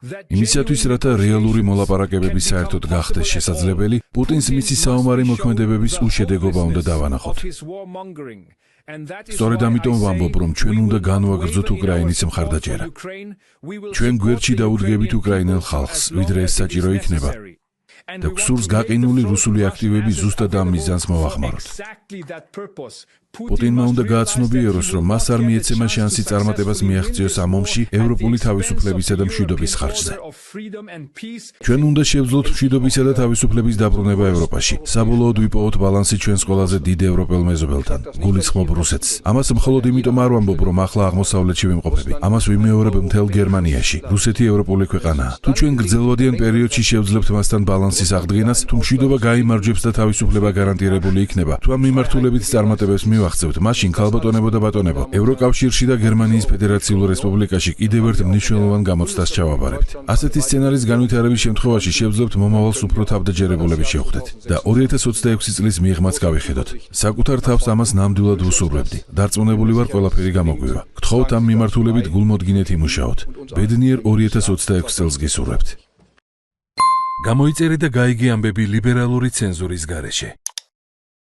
იმისათვის, რათა რეალური მოლაპარაკებები საერთოდ გახდეს შესაძლებელი, პუტინს მისი საომარი მოქმედებების უშედეგობა უნდა დავანახოთ. სწორედ ამიტომ ვამბობ, რომ ჩვენ უნდა განვაგრძოთ უკრაინის მხარდაჭერა. ჩვენ გვერდში დაუდგებით უკრაინელ ხალხს, ვიდრე ეს საჭირო იქნება. და გსურს გაყინული რუსული აქტივები ზუსტად ამ მიზანს მოვახმაროთ. პუტინმა უნდა გააცნობიეროს, რომ მას არ მიეცემა შანსი წარმატებას მიაღწიოს ამ ომში ევროპული თავისუფლებისა და მშვიდობის ხარჯზე. ჩვენ უნდა შევძლოთ მშვიდობისა და თავისუფლების დაბრუნება ევროპაში. საბოლოოდ ვიპოვოთ ბალანსი ჩვენს ყველაზე დიდ ევროპელ მეზობელთან, გულისხმობ რუსეთს. ამას მხოლოდ იმიტომ არ ვამბობ, რომ ახლა აღმოსავლეთში ვიმყოფები. ამას ვიმეორებ მთელ გერმანიაში. რუსეთი ევროპული ქვეყანაა. თუ ჩვენ გრძელვადიან პერიოდში შევძლებთ მასთან ბალანსის აღდგენას, თუ მშვიდობა გაიმარჯვებს და თავისუფლება გარანტირებული იქნება, თუ ამ მიმართულებით წარმატებებს ვახცევთ, მაშინ ქალბატონებო და ბატონებო, ევროკავშირში და გერმანიის ფედერაციულ რესპუბლიკაში კიდევ ერთ მნიშვნელოვან გამოცდას ჩავაბარებთ. ასეთი სცენარის განვითარების შემთხვევაში შევძლებთ მომავალს უფრო თავდაჯერებულები შევხვდეთ და 2026 წლის მიღმაც გავიხედოთ. საკუთარ თავს ამას ნამდვილად ვუსურვებდი. დარწმუნებული ვარ, ყველაფერი გამოგვივა. გთხოვთ ამ მიმართულებით გულმოდგინეთ იმუშაოთ. ბედნიერ 2026 წელს გისურვებთ. გამოიწერე და გაიგე ამბები ლიბერალური ცენზურის გარეშე.